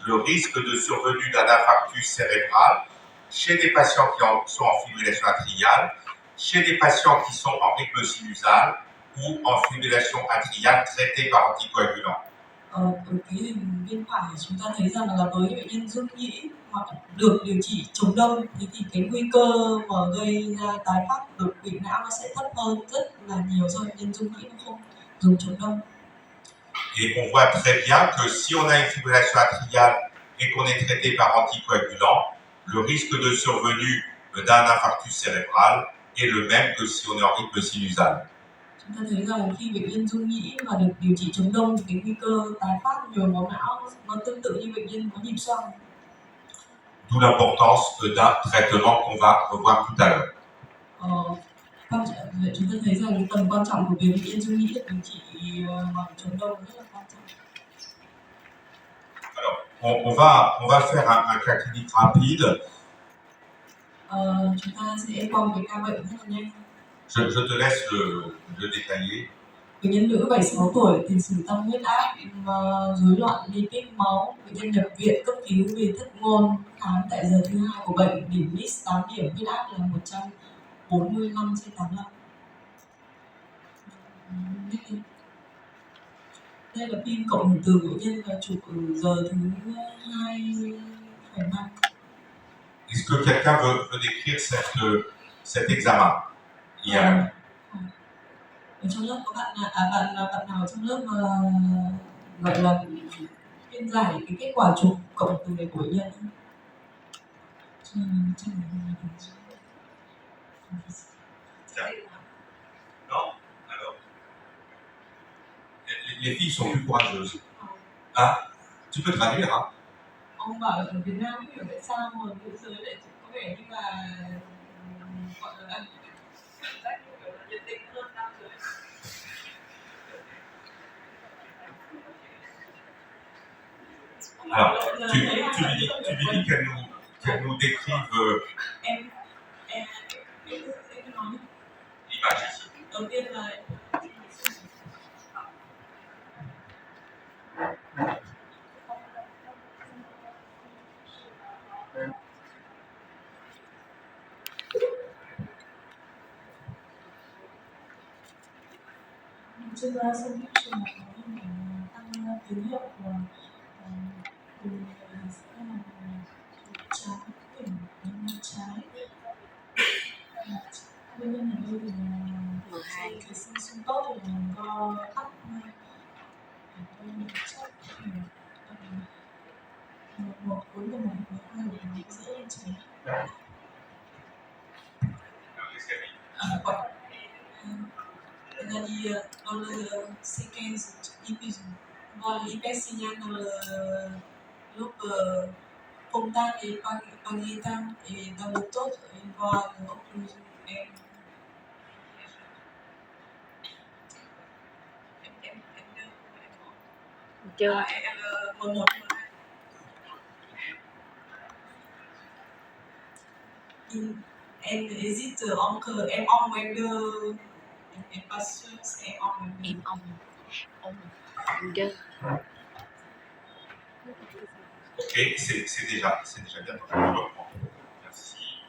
le risque de survenue d'un infarctus cérébral chez des patients qui sont en fibrillation atriale, chez des patients qui sont en rythme sinusal ou en fibrillation atriale traitée par anticoagulants. Ở cái hình bên phải chúng ta thấy rằng là với bệnh nhân dung nhĩ mà được điều trị chống đông thì cái nguy cơ mà gây ra tái phát đột quỵ não nó sẽ thấp hơn rất là nhiều so với bệnh nhân dung nhĩ mà không dùng chống đông. Et on voit très bien que si on a une fibrillation atriale et qu'on est traité par anticoagulant, le risque de survenue d'un infarctus cérébral est le même que si on est en rythme sinusal. Chúng ta thấy rằng khi bệnh nhân dung nhĩ mà được điều trị chống đông thì cái nguy cơ tái phát nhồi máu não nó tương tự như bệnh nhân có nhịp xoang. D'où l'importance d'un traitement qu'on va revoir tout à l'heure. Chúng ta thấy rằng tầm quan trọng của việc bệnh nhân dung nhĩ được điều trị bằng chống đông rất là quan trọng. Alors, on va faire un cas clinique rapide. Chúng ta sẽ qua một cái ca bệnh rất là nhanh. Je te laisse le détailler. Bệnh nhân nữ 76 tuổi, tiền sử tăng huyết áp, rối loạn lipid máu, bệnh nhân nhập viện cấp cứu vì thất ngôn, khám tại giờ thứ 2 của bệnh, điểm NIS 8 điểm, huyết áp là 145/85. Đây là phim cộng hưởng từ của bệnh nhân và chụp ở giờ thứ 2,5. Est-ce que quelqu'un veut décrire cet examen? Ở trong lớp có bạn nào trong lớp gọi là phiên giải cái kết quả chụp cộng từ này của bệnh nhân không? Non? Alors, les filles sont plus courageuses. Hein? Tu peux traduire, hein? Ông bảo ở Việt Nam không hiểu tại sao mà nữ giới lại có vẻ như là gọi là cảm giác kiểu là nhiệt tình hơn nam giới. Alors, tu lui dis qu'elle nous décrive l'image ici. Đầu tiên là chuyên gia xem biết trường hợp tăng tín hiệu của vùng sẽ là trái tỉnh bên trái. Nguyên nhân ở đây thì cái sinh sung tốt thì do tắc một cuối của một hai thì dễ lên cháy. Là đi dans le séquence diffusion, dans l'hypersignal dans le lobe frontal et parietal et dans le autre il voit l'occlusion M1. Em hésite entre em ong ou em deux. Em pas sûr c'est em ong. Em ong deux. Ok, c'est déjà bien. Je reprends. Merci.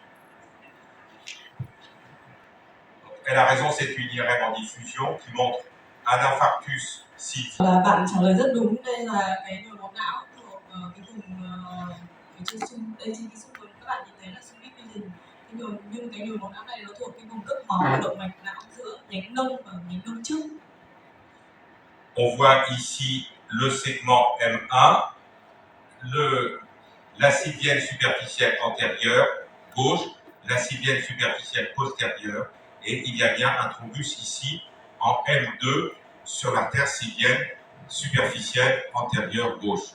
Donc, elle a raison, c'est une IRM en diffusion qui montre un infarctus civique. Là bạn trả lời rất đúng, đây là cái nhồi máu não thuộc cái vùng cái trên xung, đây trên cái xung quanh các bạn nhìn thấy là xung vision. Nhưng cái nhồi máu não này nó thuộc cái vùng cấp máu của động mạch não giữa nhánh nông và nhánh nông trước. On voit ici le segment M1, la civienne superficielle antérieure gauche, la civienne superficielle postérieure, et il y a bien un thrombus ici en M2 sur l'artère civienne superficielle antérieure gauche.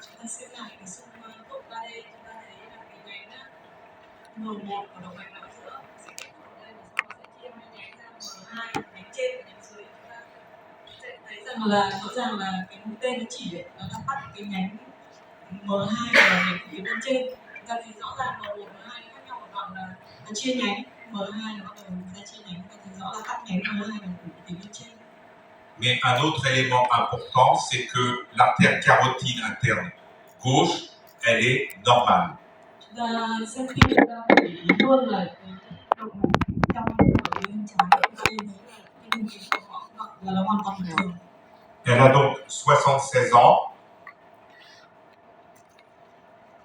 Chúng ta xem lại cái xung tốt ra đây, chúng ta thấy là cái nhánh M1 của động mạch não giữa sẽ kết hợp ở đây và sau đó sẽ chia hai nhánh ra M2, nhánh trên và nhánh dưới. Chúng ta sẽ thấy rằng là rõ ràng là cái mũi tên nó chỉ nó đang bắt cái nhánh M2 và nhánh phía bên trên. Chúng ta thấy rõ ràng M1 và M2 khác nhau ở đoạn là nó chia nhánh, M2 nó bắt đầu ra chia nhánh, chúng ta thấy rõ là cắt nhánh M2 và phía bên trên. Mais un autre élément important, c'est que l'artère carotide interne gauche, elle est normale. Chúng ta xem phim chúng ta phải để ý luôn là cái động mạch trong ở bên trái chúng ta nhìn thấy là cái đường kính của họ là nó hoàn toàn bình thường. Elle a donc 76 ans.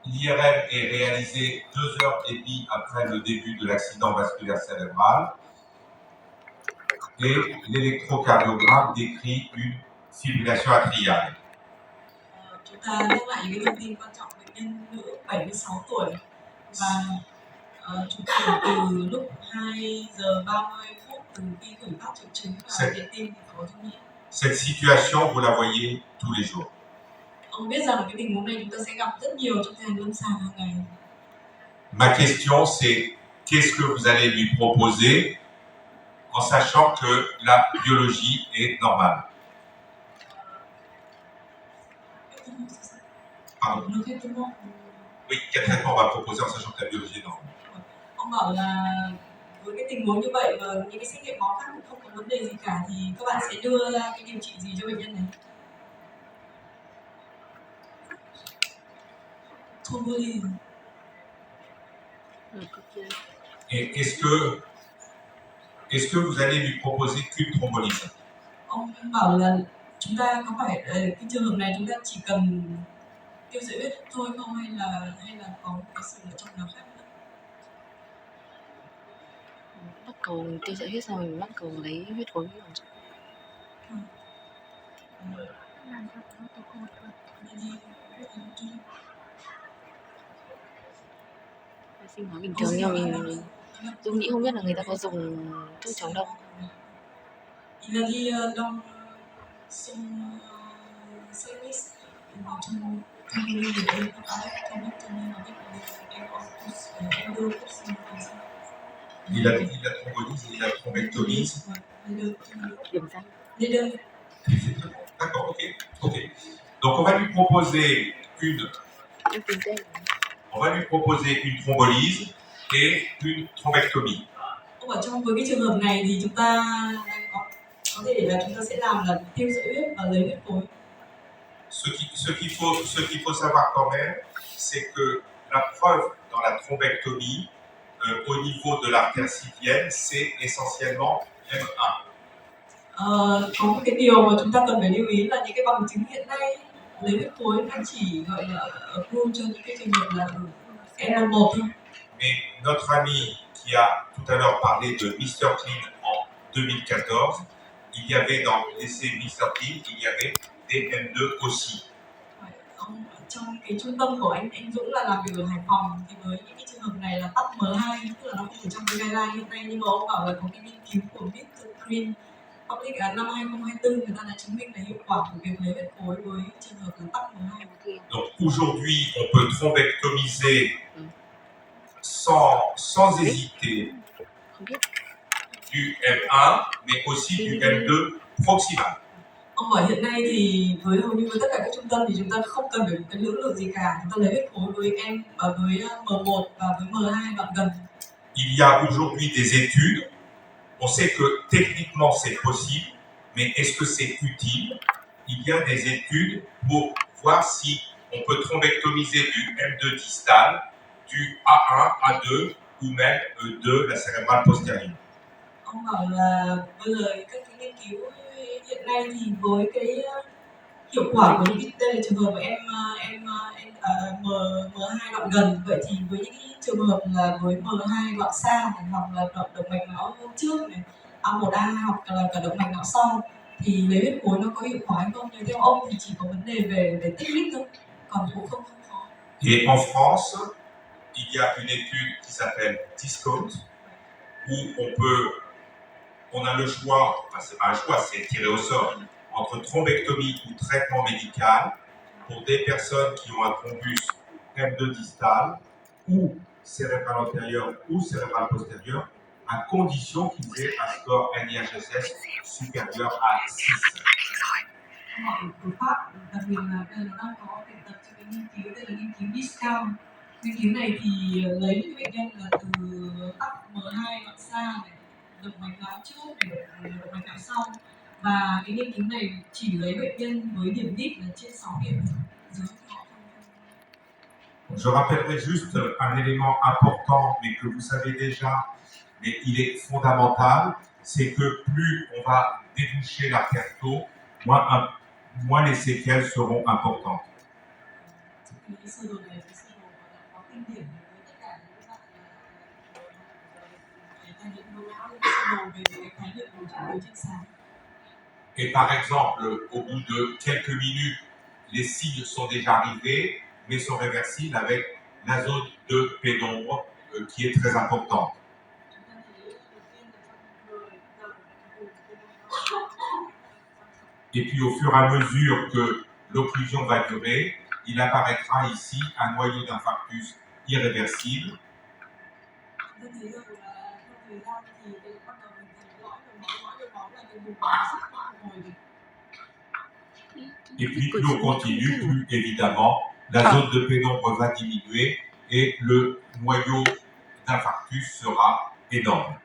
L'IRM est réalisé 2 heures et demie après le début de l'accident vasculaire cérébral et l'électrocardiogramme décrit une fibrillation atriale. Chúng ta nhắc lại những cái thông tin quan trọng. Bệnh nhân nữ 76 tuổi và chụp ảnh từ lúc 2 giờ 30 phút từ khi khởi phát triệu chứng và điện tim thì có trong nghĩa. Cette situation, vous la voyez tous les jours. Ông biết rằng cái tình huống này chúng ta sẽ gặp rất nhiều trong thời lâm sàng hàng ngày. Ma question, c'est qu'est-ce que vous allez lui proposer en sachant que la biologie est normale? Pardon. Oui, quel traitement on va proposer en sachant que la biologie est normale? Ông bảo là với cái tình huống như vậy và những cái xét nghiệm máu khác cũng không có vấn đề gì cả thì các bạn sẽ đưa ra cái điều trị gì cho bệnh nhân này? Thrombolyse. Et est-ce que vous allez lui proposer qu'une thrombolyse? Ông bảo là chúng ta có phải cái trường hợp này chúng ta chỉ cần tiêu sợi huyết thôi không hay là có cái sự lựa chọn nào khác nữa? Bắt cầu tiêu sợi huyết xong rồi bắt cầu lấy huyết khối vào. Sinh hóa bình thường nhưng mà mình Dung nghĩ không biết là người ta có dùng thuốc chống đông. Il a dit dans son service, trong người của em có ai trong lúc cho nên là biết em có em đưa thuốc sinh hóa. Il a dit la thrombolyse et la thrombectomise. Điểm danh. Les deux. D'accord, ok. Donc on va lui proposer une thrombolyse et une thrombectomie. Ông ở trong với cái trường hợp này thì chúng ta có thể là chúng ta sẽ làm là tiêu sợi huyết và lấy huyết khối. Ce qu'il faut savoir quand même, c'est que la preuve dans la thrombectomie, au niveau de l'artère sylvienne, c'est essentiellement M1. Có một cái điều mà chúng ta cần phải lưu ý là những cái bằng chứng hiện nay lấy huyết khối nó chỉ gọi là approve cho những cái trường hợp là N1 thôi. Mais notre ami qui a tout à l'heure parlé de Mr. Clean en 2014, il y avait dans l'essai Mr. Clean, il y avait des M2 aussi. Ông trong cái trung tâm của anh Dũng là làm việc ở Hải Phòng thì với những cái trường hợp này là tắc M2 tức là nó không ở trong cái guideline hiện nay nhưng mà ông bảo là có cái nghiên cứu của Mr. Clean public năm 2024 người ta đã chứng minh là hiệu quả của việc lấy huyết khối với trường hợp là tắc M2. Donc aujourd'hui, on peut thrombectomiser sans hésiter du M1, mais aussi du M2 proximal. Ông bảo hiện nay thì với hầu như với tất cả các trung tâm thì chúng ta không cần phải một cái lưỡng lự gì cả, chúng ta lấy huyết khối với với M1 và với M2 đoạn gần. Il y a aujourd'hui des études. On sait que techniquement c'est possible, mais est-ce que c'est utile? Il y a des études pour voir si on peut thrombectomiser du M2 distal, du A1, A2 ou même de la cérébrale postérieure. Ông bảo là bây giờ các cái nghiên cứu hiện nay thì với cái hiệu quả của những đây là trường hợp mà M2 đoạn gần, vậy thì với những cái trường hợp là với M2 đoạn xa này, hoặc là đoạn động mạch não trước này, A1A hoặc là cả động mạch não sau thì lấy huyết khối nó có hiệu quả hay không? Nhưng theo ông thì chỉ có vấn đề về technique thôi, còn cũng không khó. Et en France, il y a une étude qui s'appelle Discount où on a le choix, enfin c'est pas un choix, c'est tiré au sort, entre thrombectomie ou traitement médical pour des personnes qui ont un thrombus M2 distal ou cérébral antérieur ou cérébral postérieur, à condition qu'ils aient un score NIHSS supérieur à 6. Họ ở Pháp, đặc biệt là đây là đang có thực tập cho cái nghiên cứu đây là nghiên cứu discount. Nghiên cứu này thì lấy những bệnh nhân là từ tắc M2 đoạn xa này, động mạch não trước này, động mạch não sau, và cái nghiên cứu này chỉ lấy bệnh nhân với điểm DIP là trên 6 điểm dưới họ Je rappellerai juste un élément important, mais que vous savez déjà, mais il est fondamental, c'est que plus on va déboucher l'artère tôt, moins les séquelles seront importantes. cái sơ đồ này cái sơ đồ gọi là có kinh điển với tất cả những bạn là tai biến mạch não, sơ đồ về cái khái niệm của chẩn đoán chắc sáng. Et par exemple, au bout de quelques minutes, les signes sont déjà arrivés, mais sont réversibles avec la zone de pénombre qui est très importante. Et puis au fur et à mesure que l'occlusion va durer, il apparaîtra ici un noyau d'infarctus irréversible. Et puis plus on continue, plus évidemment la zone de pénombre va diminuer et le noyau d'infarctus sera énorme.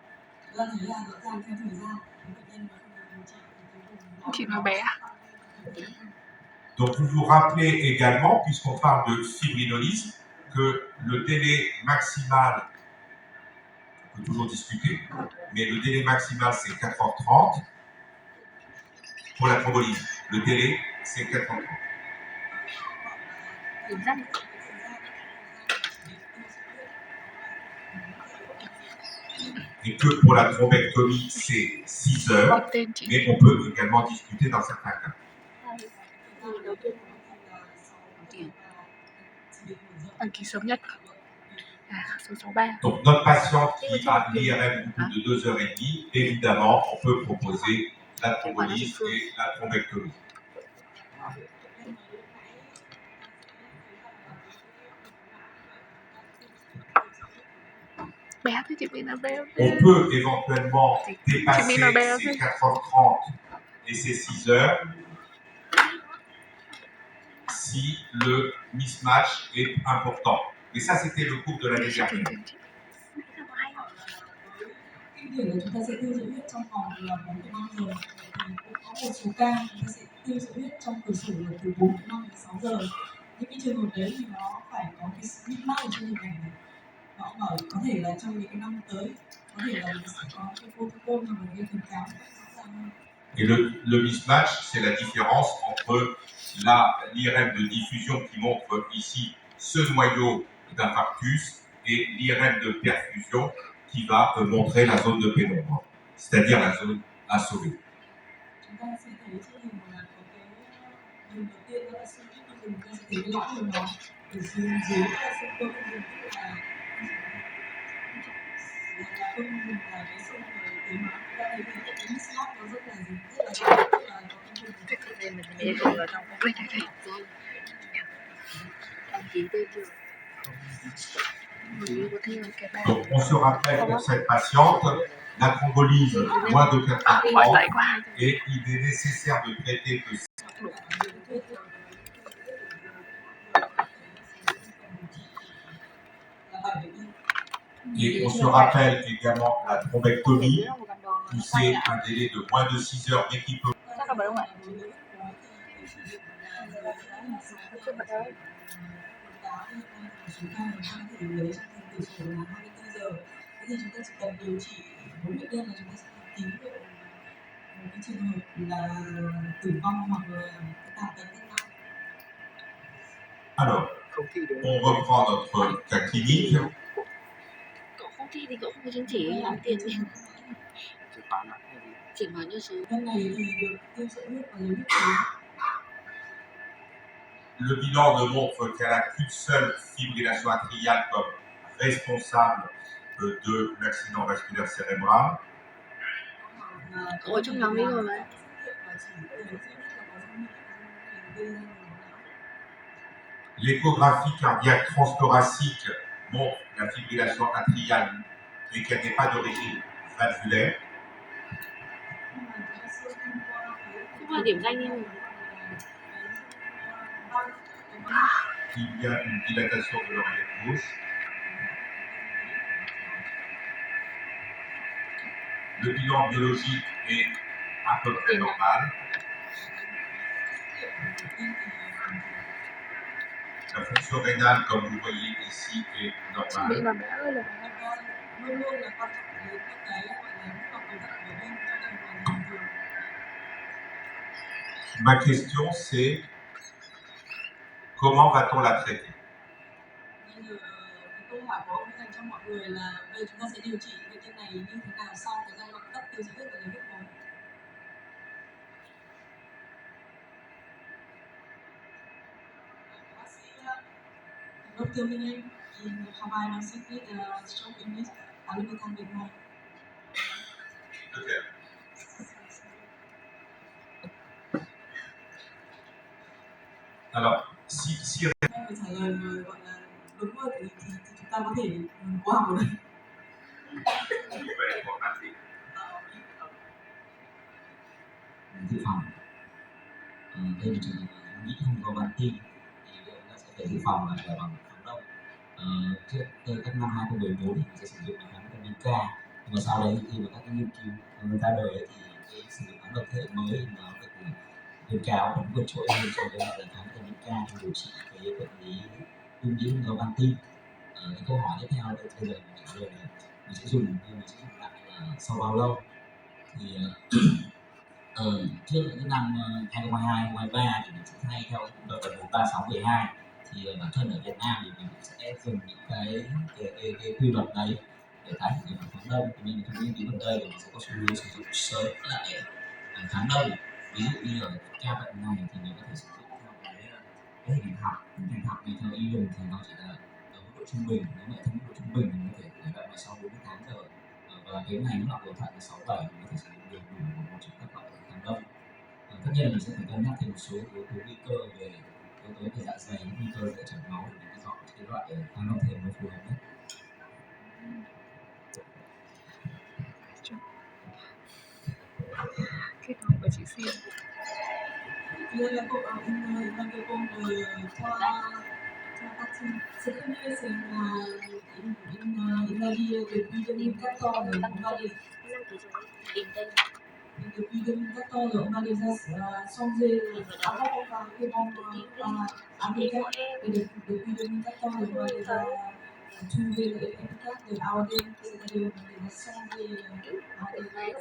Donc vous vous rappelez également, puisqu'on parle de fibrinolyse, que le délai maximal, on peut toujours discuter, mais le délai maximal c'est 4h30 pour la thrombolyse. Le délai c'est 4h30. Et que pour la thrombectomie c'est 6 heures, mais on peut également discuter dans certains cas. Donc notre patiente qui a l'IRM au bout de 2h30, évidemment, on peut proposer la thrombolyse et la thrombectomie. On peut éventuellement dépasser ces 4h30 et ces 6 heures si le mismatch est important. Mais ça, c'était le cours de l'année dernière. Kinh điển là chúng ta sẽ tiêu sợi huyết trong vòng là 4,5 giờ. Thì cũng có một số ca chúng ta sẽ tiêu sợi huyết trong cửa sổ là từ 4,5 đến 6 giờ. Những cái trường hợp đấy thì nó phải có cái mismatch ở trên hình ảnh này. Họ bảo có thể là trong những cái năm tới có thể là mình sẽ có cái protocol mà mình nên khuyến cáo một cách rõ ràng hơn. Et le mismatch, c'est la différence entre l'IRM de diffusion qui montre ici ce noyau d'infarctus et l'IRM de perfusion qui va montrer la zone de pénombre, c'est-à-dire la zone à sauver. Chúng ta sẽ thấy trên hình là có cái hình đầu tiên đó là xương ít, chúng ta sẽ thấy cái lõi của nó ở dưới là xương cơ không dùng, tức là không dùng là cái xương ở tuyến hóa. Chúng ta thấy cái mismatch nó rất là có Donc on se rappelle pour cette patiente, la thrombolyse moins de 4h30 et il est nécessaire de traiter que et on se rappelle également la thrombectomie, où c'est un délai de moins de 6 heures mais qui peut thì chúng ta chỉ cần điều trị với bệnh nhân là chúng ta sẽ cứu được một cái trường hợp là tử vong hoặc là tàn tật rất nặng. Alors, on reprend notre cas clinique. Cậu không thi thì cậu không có chứng chỉ làm tiền gì. Chuyển hóa như số. Nhân này thì được tiêu sợi huyết và lấy huyết đến. Le bilan ne montre qu'elle a qu'une seule fibrillation atriale comme responsable de l'accident vasculaire cérébral. Cậu ở trong nhóm ấy rồi mà. L'échographie cardiaque transthoracique montre la fibrillation atriale et qu'elle n'est pas d'origine valvulaire. Không là điểm danh nhưng Il y a une dilatation de l'oreillette gauche. Le bilan biologique est à peu près normal. La fonction rénale, comme vous voyez ici, est Chị bị normale. bà mẹ ơi là bà. Và luôn luôn là quan trọng đến các cái gọi là mức độ cấu tạo của bệnh nhân trong trường hợp bình thường. Ma question, c'est comment va-t-on la traiter? Bây giờ cái câu hỏi của ông dành cho mọi người là bây giờ chúng ta sẽ điều trị bệnh nhân này như thế nào sau cái giai đoạn cấp tiêu trị huyết và lấy huyết khối. Bác sĩ Dr. Minh Anh in Hawaii Nam City trong English Alimentan Việt Nam. Okay. Alors, si Em phải trả lời gọi là đúng rồi thì chúng ta có thể cố học ở đây. về của bác sĩ. Dự phòng đây là trường hợp nghĩ không có bản tin thì chúng ta sẽ phải dự phòng là bằng kháng đông. Trước các năm 2014 thì mình sẽ sử dụng kháng vitamin K, nhưng mà sau đấy khi mà các cái nghiên cứu ra đời ấy, thì cái sử dụng kháng độc thế hệ mới nó được khuyến cáo vẫn vượt trội hơn so với lại kháng vitamin K trong điều trị cái bệnh lý viêm nhiễm do van tim. Cái câu hỏi tiếp theo đây bây giờ mình trả lời là mình sẽ dùng lại là sau bao lâu thì trước những năm 2022, 2023 thì mình sẽ thay theo đợt 3612 thì bản thân ở Việt Nam thì mình sẽ dùng những cái quy luật đấy để tái sử dụng kháng đông. Thì mình trong nghiên cứu gần đây thì mình sẽ có xu hướng sử dụng sớm lại kháng đông. Ví dụ như ở ca bệnh này thì mình có thể sử dụng theo cái hình học. Hình học thì theo y dùng thì nó chỉ là ở mức độ trung bình. Nếu mà theo mức độ trung bình thì mình có thể khởi động là sau 48 giờ và cái ngày nó của thận là 67 mình có thể sử dụng được đủ một trong các loại kháng đông. Tất nhiên là mình sẽ phải cân nhắc thêm một số yếu tố nguy cơ về yếu tố về dạ dày, nguy cơ về chảy máu để mình chọn cái loại kháng đông thêm nó phù hợp nhất. Cái câu của chị Sim. Ile po innego secondo se in la vie depuis 2014 on va les depuis 2014 on va les changer avant on parlait bon America et depuis 2014 on va les trouver efficace de Auden, c'est-à-dire on les a changés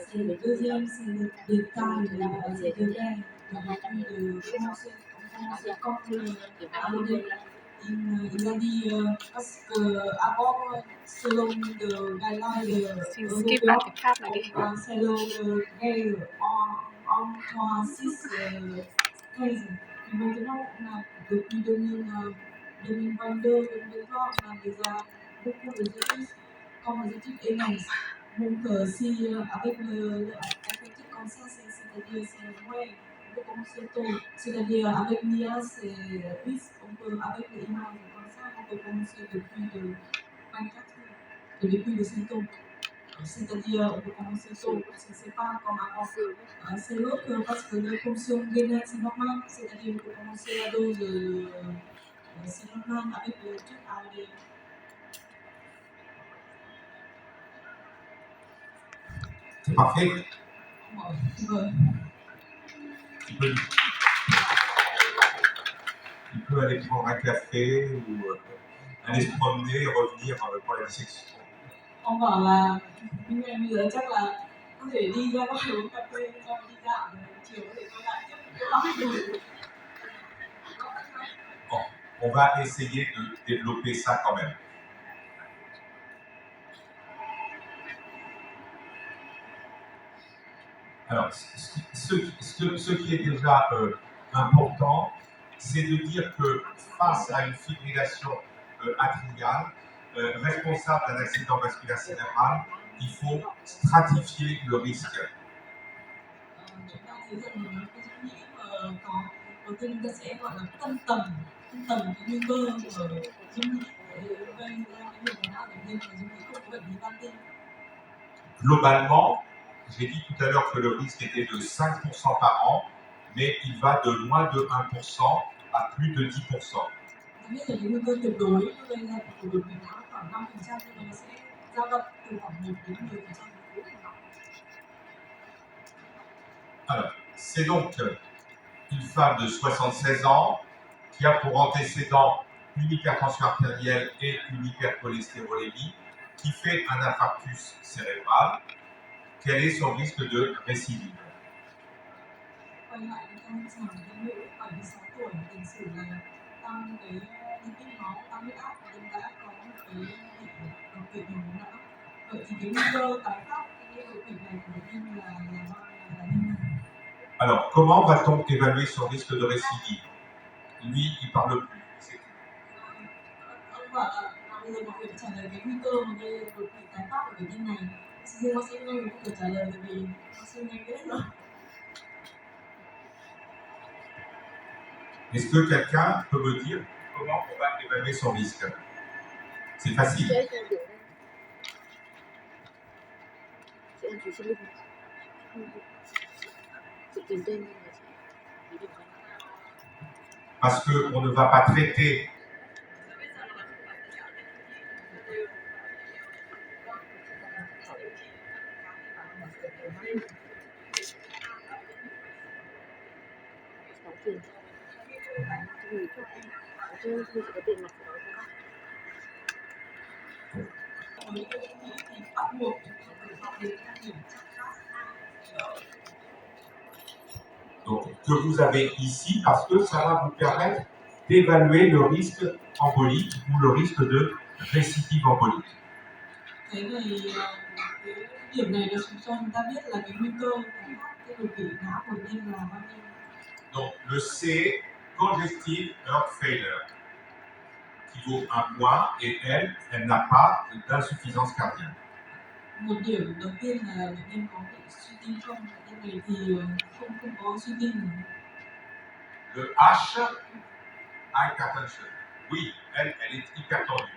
c'est le deuxième c'est le détail de gain de commencer quand Auden il a dit parce que avant selon le guideline Xin de skip lại cái part này đi. c'est le gain en 6 15 mais maintenant on a depuis 2022, 2023 on a déjà beaucoup de études comme les études ENES. Donc si avec le effectif comme ça, c'est-à-dire c'est ouais, on peut commencer tôt. C'est-à-dire avec l'IA, c'est plus, on peut, avec les images comme ça, on peut commencer depuis de 24 heures, depuis le symptôme. C'est-à-dire on peut commencer tôt, parce que c'est pas comme avant. C'est l'autre parce que la fonction gainée, c'est normal, c'est-à-dire on peut commencer la dose c'est normal avec le truc à aller. C'est parfait. Ouais. Il peut aller prendre un café ou aller se promener et revenir pour la dissection. Ông bảo là nhưng em bây giờ chắc là có thể đi ra ngoài uống cà phê xong đi dạo rồi chiều có thể quay lại tiếp. Bon, on va essayer de développer ça quand même. Alors, ce qui est déjà important, c'est de dire que face à une fibrillation atriale, responsable d'un accident vasculaire cérébral, il faut stratifier le risque. Chúng ta thấy rằng là cái suy nghĩ mà có đầu tiên chúng ta sẽ gọi là phân tầng cái nguy cơ của dung nhĩ để gây ra cái việc não bệnh nhân và dung nhĩ không có bệnh lý van tim. Globalement, j'ai dit tout à l'heure que le risque était de 5% par an, mais il va de moins de 1% à plus de 10%. Tôi biết là cái nguy cơ tuyệt đối gây ra của đột quỵ não khoảng 5%, nhưng mà nó sẽ dao động từ khoảng 1 đến 10%. Alors, c'est donc une femme de 76 ans qui a pour antécédent une hypertension artérielle et une hypercholestérolémie qui fait un infarctus cérébral, quel est son risque de récidive? quay lại cái câu rằng cái nữ 76 tuổi tiền sử là tăng cái lipid máu, tăng huyết áp và cũng đã có một cái đột quỵ nhiều não. Vậy thì cái nguy cơ tái phát cái đột quỵ này của bệnh nhân là như nào? Alors, comment va-t-on évaluer son risque de récidive? Lui, il parle plus. C'est tout. Ông bảo là bây giờ mọi người trả lời cái nguy cơ mà cái đột quỵ tái phát của bệnh nhân này. Riêng bác sĩ Ngân không thể trả lời tại vì bác sĩ Ngân biết rồi. Est-ce que quelqu'un peut me dire comment on va évaluer son risque? C'est facile. Chị ăn thủy sinh linh. Chị tìm tên Parce qu'on ne va pas traiter tiền. Người cho em. Chứ chị có tiền mặt của nó không? Bắt buộc phải học được các điểm chắc khác. donc, que vous avez ici parce que ça va vous permettre d'évaluer le risque embolique ou le risque de récidive embolique. Thế thì cái điểm này nó cho chúng ta biết là cái nguy cơ cái đột quỵ não của bệnh nhân là bao nhiêu. Donc, le C, congestive heart failure, qui vaut 1 point, et elle n'a pas d'insuffisance cardiaque. Một điểm đầu tiên là bệnh nhân có bị suy tim không, bệnh nhân này thì không có suy tim. Le H, hypertension. Oui, elle est hypertendue.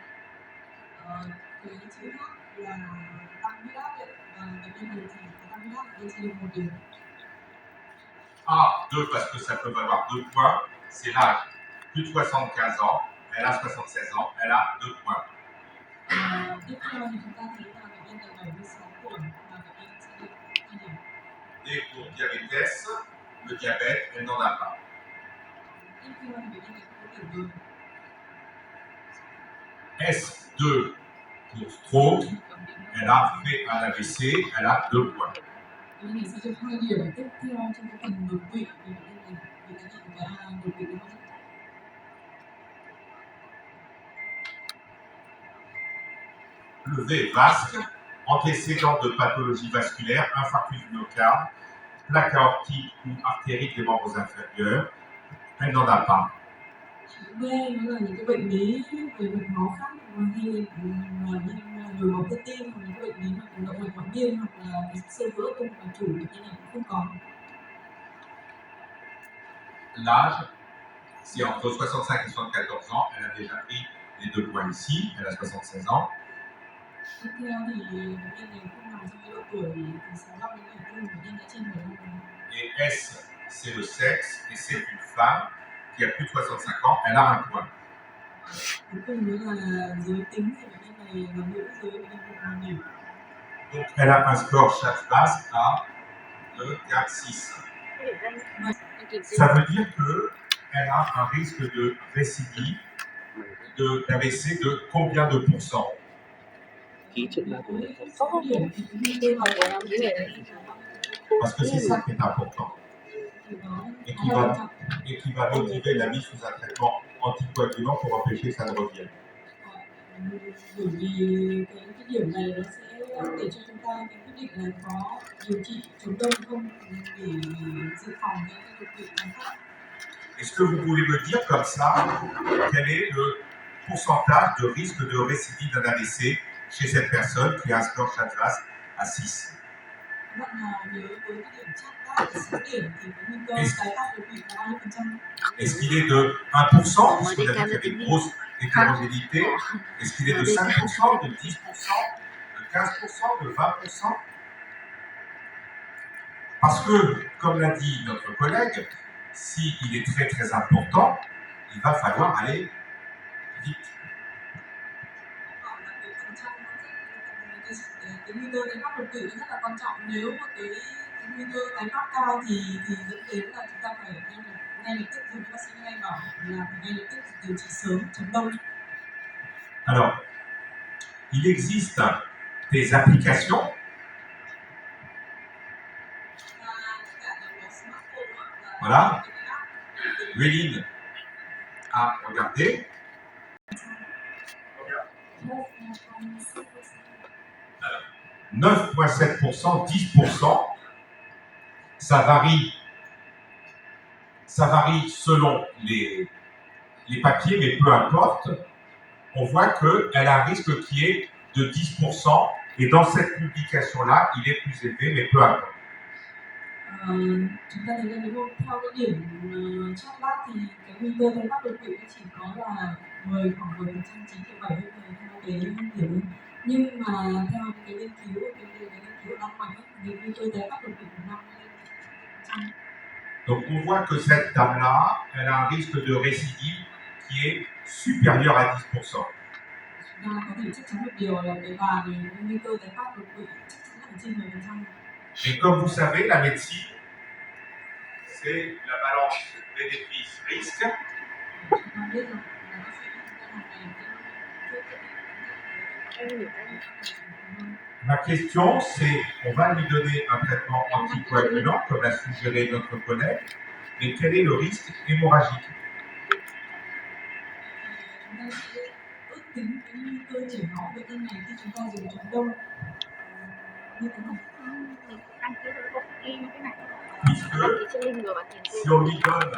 Cái chữ H là tăng huyết áp đấy, và bệnh nhân này thì có tăng huyết áp, đây sẽ được một điểm. A, 2 parce que ça peut valoir 2 points, c'est l'âge. Plus de 75 ans, elle a 76 ans, elle a 2 points. Tiếp theo thì chúng ta thấy là bệnh nhân này 76 tuổi và bệnh nhân sẽ được 2 điểm. Et pour diabète, le diabète, elle n'en a pas. Tiếp theo thì bệnh nhân này có tiểu đường. S2 pour stroke, elle a fait un AVC, elle a 2 points. Bệnh nhân này sẽ được 2 điểm tiếp theo trong cái phần đột quỵ vì bệnh nhân này vì cái đột quỵ nó Le V, vasque, antécédent de pathologie vasculaire, infarctus du myocarde, plaque aortique ou artérique des membres inférieurs, elle n'en a pas. Chữ B nó là những cái bệnh lý về mạch máu khác hay là nhồi máu cơ tim hoặc những cái bệnh lý mà cùng động mạch ngoại biên hoặc là cái sơ vữa tung và chủ bệnh nhân này cũng không có. L'âge, c'est entre 65 et 74 ans, elle a déjà pris les 2 points ici, elle a 76 ans. Tiếp theo thì bệnh nhân này không nằm trong cái độ tuổi từ 65 đến 70, bệnh nhân đã trên 75 rồi. Et S, c'est le sexe, et c'est une femme qui a plus de 65 ans, elle a 1 point. Cuối cùng nữa là giới tính thì bệnh nhân này là nữ giới, bệnh nhân được 1 điểm. Donc elle a un score chaque base à 2, 4, 6. Ça veut dire qu'elle a un risque de récidive d'AVC de combien de pourcents? Parce que c'est ça qui est important et qui va motiver la mise sous un traitement anticoagulant pour empêcher que ça ne revienne. Bởi vì cái điểm này nó sẽ để cho chúng ta cái quyết định là có điều trị chống đông không để dự phòng cái đột quỵ tái phát. Est-ce que vous pouvez me dire comme ça quel est le pourcentage de risque de récidive d'un AVC chez cette personne qui a un score CHA2DS à 6? Bạn nào nhớ với cái điểm CHA2DS 6 điểm thì cái nguy cơ tái phát đột quỵ là bao nhiêu %? Est-ce qu'il est de 1%, parce qu'on a vu qu'il y avait une grosse hétérogénéité? Est-ce qu'il est de 5%, de 10%, de 15%, de 20%? Parce que, comme l'a dit notre collègue, s'il est très très important, il va falloir aller vite. Cái nguy cơ tái phát đột quỵ rất là quan trọng. Nếu mà cái nguy cơ tái phát cao thì dẫn đến là chúng ta phải nhanh ngay lập tức giống như bác sĩ Minh Anh bảo là phải ngay lập tức điều trị sớm, chống đông. Alors, il existe des applications Và tất cả đều có smartphone đó, và Voilà. những cái app để Méline a regardé. 9,7%, 10%, ça varie selon les papiers, mais peu importe, on voit qu'elle a un risque qui est de 10%, et dans cette publication-là, il est plus élevé, mais peu importe. Chúng ta thấy là nếu mà theo cái điểm chart lab thì cái nguy cơ tái phát đột quỵ chỉ có là khoảng 10%, 9,7 hay theo cái điểm. Nhưng mà theo cái nghiên cứu ở Đan Mạch ấy, thì nguy cơ tái phát đột quỵ của 5%. Donc on voit que cette dame-là, elle a un risque de récidive qui est supérieur à 10%. Chúng ta có thể chắc chắn một điều là cái bà này nguy cơ tái phát đột quỵ chắc chắn là trên 10%. Mais comme vous savez, la médecine, c'est la balance bénéfice-risque. Chúng ta biết rằng là bác sĩ chúng ta hàng ngày Ma question, c'est, on va lui donner un traitement anticoagulant, comme l'a suggéré notre collègue, mais quel est le risque hémorragique? chúng ta sẽ ước tính cái nguy cơ chảy máu bệnh nhân này khi chúng ta dùng chống đông như thế nào? Puisque si on lui donne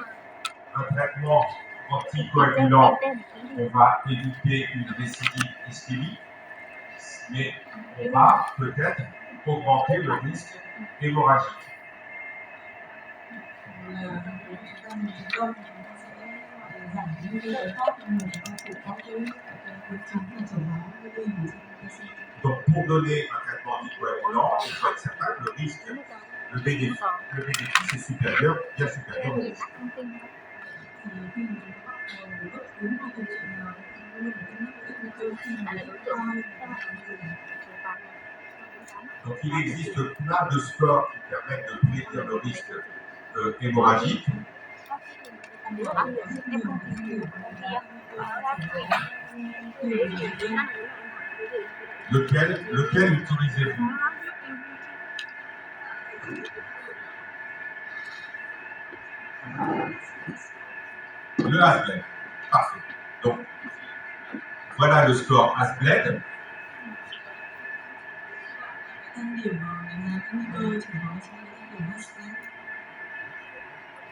un traitement anticoagulant, on va éviter une récidive ischémique, mais on va peut-être augmenter le risque hémorragique. Là chúng ta dùng chống đông chúng ta sẽ giảm nguy cơ tái phát nhưng mà chúng ta cũng có cái biến chứng là chảy máu nguy cơ hình thành. Donc, pour donner un traitement anticoagulant, il faut être certain que le risque, le bénéfice est supérieur, bien supérieur au risque. Donc, il existe plein de scores qui permettent de prédire le risque hémorragique. Lequel utilisez-vous? Le Hasbled. Parfait. Donc, voilà le score Hasbled.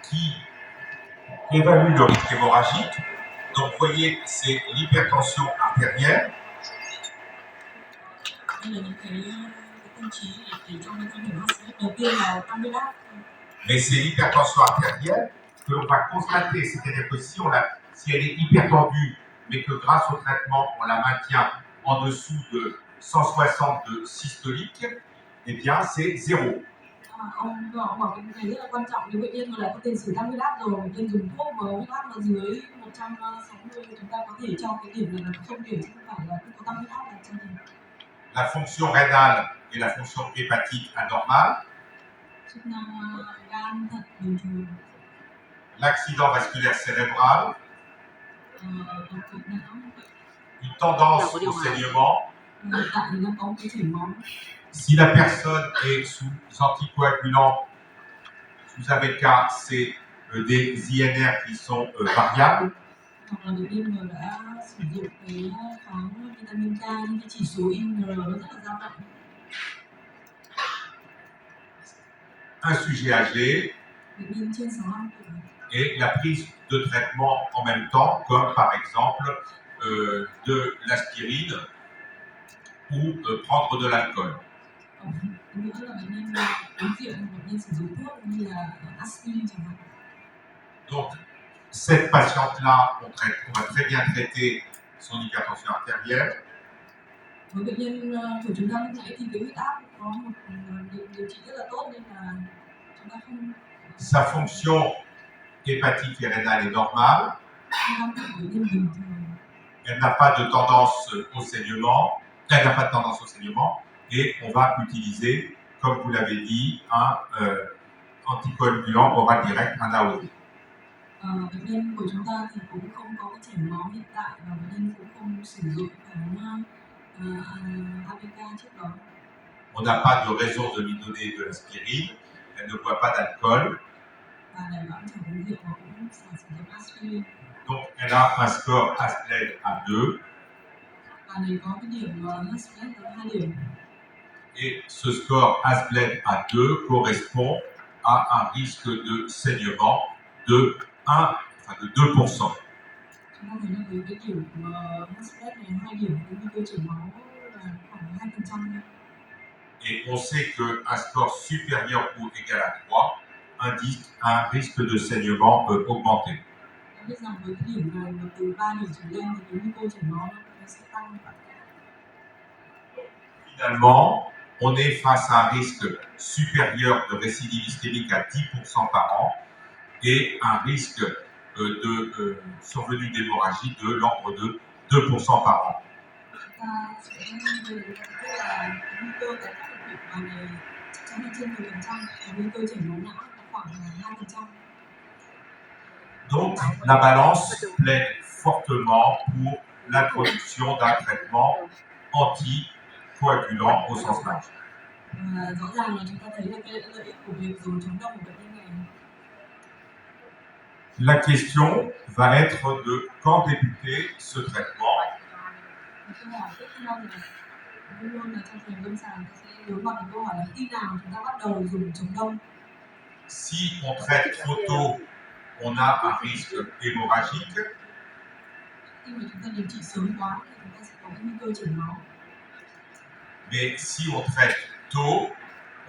Qui évalue le risque hémorragique. Donc, vous voyez, c'est l'hypertension artérielle. Mais c'est l'hypertension artérielle que l'on va constater, c'est-à-dire que si elle est hypertendue, mais que grâce au traitement, on la maintient en dessous de 160 de systolique, eh bien, c'est 0. Ông bảo cái này rất là quan trọng, nếu bệnh nhân mà lại có tiền sử tăng huyết áp rồi, bệnh nhân dùng thuốc mà huyết áp mà dưới 160, chúng ta có thể cho cái điểm này là không điểm, chứ không phải là không có tăng huyết áp là trong điểm. La fonction rénale et la fonction hépatique anormale. Chức năng gan thận bình thường. L'accident vasculaire cérébral. Đột quỵ não. Une tendance au saignement. Tại vì nó có cái chảy máu. Si la personne est sous anticoagulants, sous AVK, c'est des INR qui sont variables. Hoặc là bệnh nhân mà đã sử dụng cái kháng vitamin K, nhưng cái chỉ số INR nó rất là dao động. Un sujet âgé Bệnh nhân trên 65 tuổi. Et la prise de traitement en même temps, comme par exemple de l'aspirine ou prendre de l'alcool. Donc, cette patiente-là, on va très bien traiter son hypertension artérielle. Với bệnh nhân của chúng ta lúc nãy thì cái huyết áp có một điều trị rất là tốt nên là chúng ta không. Sa fonction hépatique et rénale est normale. Elle n'a pas de tendance au saignement. Elle n'a pas de tendance au saignement. Et on va utiliser, comme vous l'avez dit, un anticoagulant oral direct, un AOD. Bệnh nhân của chúng ta thì cũng không có cái chảy máu hiện tại và bệnh nhân cũng không sử dụng kháng APK trước đó. On n'a pas de raison de lui donner de l'aspirine, elle ne boit pas d'alcool, Và đảm bảo chẳng uống rượu và cũng sử dụng aspirin. donc elle a un score Hasbled à 2. Bạn ấy có cái điểm Hasbled là 2 điểm. Et ce score Hasbled à 2 correspond à un risque de saignement de 2%. Chúng ta thấy là với cái điểm Hasbled này 2 điểm thì nguy cơ chảy máu là khoảng 2%. Et on sait qu'un score supérieur ou égal à 3 indique un risque de saignement augmenté. Bạn biết rằng với cái điểm này mà từ 3 điểm trở lên thì cái nguy cơ chảy máu nó sẽ tăng. Finalement, on est face à un risque supérieur de récidive ischémique à 10% par an et un risque de survenue d'hémorragie de l'ordre de 2% par an. Chúng ta sẽ biết là cái nguy cơ tái phát đột quỵ vào này chắc chắn là trên 10%, và nguy cơ chảy máu não là khoảng 2%. Donc, la balance plaide fortement pour l'introduction d'un traitement anticoagulant au sens large. Và rõ ràng là chúng ta thấy là cái lợi ích của việc dùng chống đông của bệnh nhân này. La question va être de quand débuter ce traitement. Câu hỏi tiếp theo thì luôn luôn là trong phần lâm sàng sẽ đối mặt với câu hỏi là khi nào chúng ta bắt đầu dùng chống đông. Si on traite trop tôt, on a un risque hémorragique. Khi mà chúng ta điều trị sớm quá thì chúng ta sẽ có cái nguy cơ chảy máu. Mais si on traite tôt,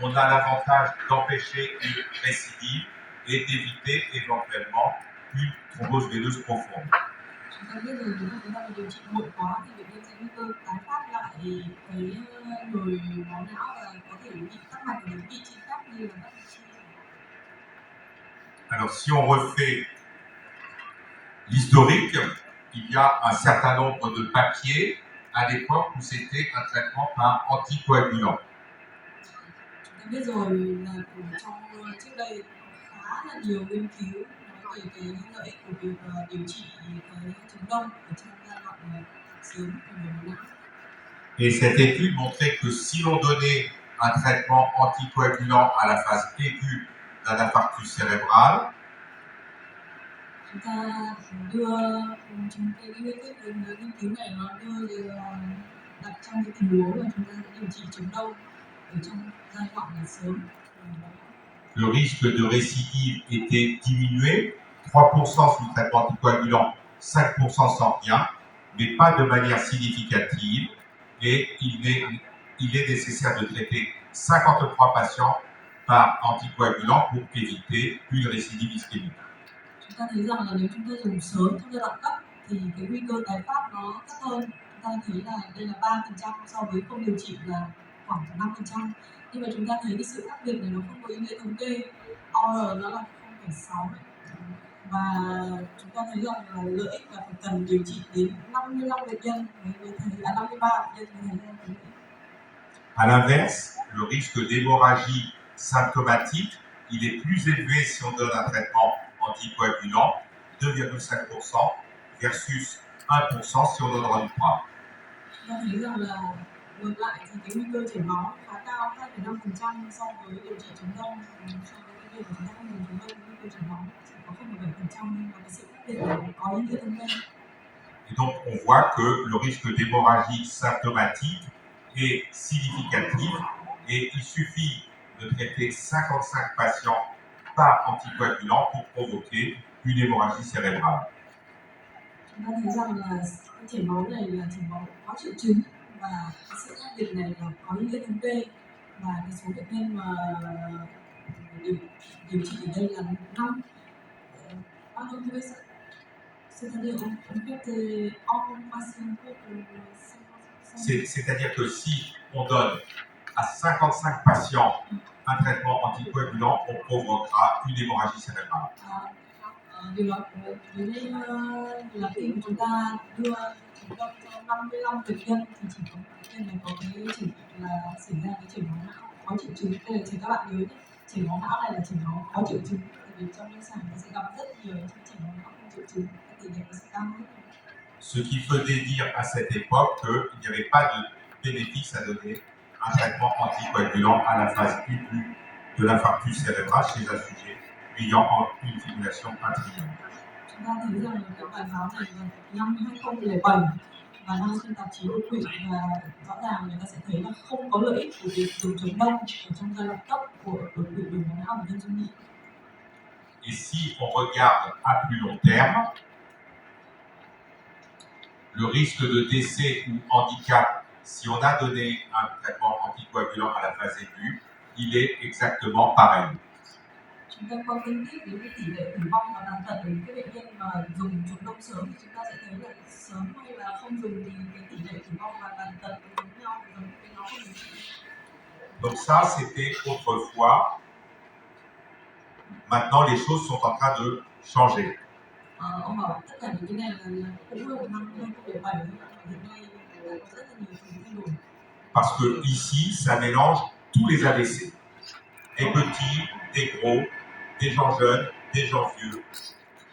on a l'avantage d'empêcher une récidive et d'éviter éventuellement une thrombose veineuse profonde. Chúng ta biết rồi nếu mà chúng ta điều trị muộn quá thì bệnh nhân sẽ nguy cơ tái phát lại cái nhồi máu não và có thể bị tắc mạch ở những vị trí khác như là tắc mạch chi. Alors si on refait l'historique, il y a un certain nombre de papiers à l'époque où c'était un traitement par anticoagulant. Chúng ta biết rồi là trong trước đây khá là nhiều nghiên cứu nói về cái lợi ích của việc điều trị cái chống đông ở trong giai đoạn sớm của nhồi máu não. Et cette étude montrait que si l'on donnait un traitement anticoagulant à la phase aiguë d'un infarctus cérébral, chúng ta đưa cái nghiên cứu này nó đưa đặt trong cái tình huống là chúng ta sẽ điều trị chống đông ở trong giai đoạn sớm. le risque de récidive était diminué, 3% sous traitement anticoagulant, 5% sans rien, mais pas de manière significative, et il est nécessaire de traiter 53 patients par anticoagulant pour éviter une récidive ischémique. Chúng ta thấy rằng là nếu chúng ta dùng sớm trong giai đoạn cấp thì cái nguy cơ tái phát nó thấp hơn. Chúng ta thấy là đây là 3% so với không điều trị là khoảng 5%. Nhưng mà chúng ta thấy cái sự khác biệt này nó không có ý nghĩa thống kê. OR nó là 0,6 và chúng ta thấy rằng là lợi ích là phải cần điều trị đến 55 bệnh nhân mới thấy 53 bệnh nhân mới thấy. À l'inverse, le risque d'hémorragie symptomatique, il est plus élevé si on donne un traitement anticoagulant, 2,5% versus 1% si on donne Roniprab. Chúng ta thấy rằng là ngược lại thì cái nguy cơ chảy máu khá cao, 2,5% so với điều trị chống đông, so với cái việc mà chúng ta không dùng chống đông, nguy cơ chảy máu chỉ có 0,7%, nhưng mà cái sự khác biệt này có ý nghĩa thống kê. Et donc on voit que le risque d'hémorragie symptomatique est significatif et il suffit de traiter 55 patients par anticoagulant pour provoquer une hémorragie cérébrale. Chúng ta thấy rằng là cái chảy máu này là chảy máu có triệu chứng và cái sự khác biệt này là có ý nghĩa thống kê, và cái số bệnh nhân mà điều trị ở đây là 5. Pardon, vous pouvez c'est-à-dire en fait en patient C'est-à-dire que si on donne à 55 patients un traitement anticoagulant, on provoquera une hémorragie cérébrale. Điều đó với là khi mà chúng ta đưa chống đông cho 55 bệnh nhân thì chỉ có bệnh nhân này có cái chỉ là xảy ra cái chảy máu não có triệu chứng. Đây là chỉ các bạn nhớ nhé, chảy máu não này là chảy máu có triệu chứng. vì trong lâm sàng nó sẽ gặp rất nhiều những trường hợp mắc không triệu chứng, tỷ lệ nó sẽ cao hơn. Ce qui faisait dire à cette époque qu'il n'y avait pas de bénéfice à donner un traitement anticoagulant à la phase aiguë de l'infarctus cérébral chez un sujet ayant une fibrillation atriale. Chúng ta thấy rằng cái bài báo này là năm 2007 và đăng trên tạp chí đột quỵ, và rõ ràng người ta sẽ thấy là không có lợi ích của việc dùng chống đông ở trong giai đoạn cấp của đột quỵ đường máu não và nhân dung nhị. Et si on regarde à plus long terme, le risque de décès ou handicap, si on a donné un traitement anticoagulant à la phase aiguë, il est exactement pareil. Chúng ta quan tâm tiếp đến cái tỷ lệ tử vong và tàn tật của những cái bệnh nhân mà dùng chống đông sớm thì chúng ta sẽ thấy là sớm hay là không dùng thì cái tỷ lệ tử vong và tàn tật giống nhau, giống cái nó không được. Donc ça, c'était autrefois. Maintenant, les choses sont en train de changer. Ông bảo tất cả những cái này là cũng là năm 2007 nhưng mà hiện nay đã có rất là nhiều thứ thay đổi. Parce que ici, ça mélange tous les AVC. Des petits, des gros, des gens jeunes, des gens vieux.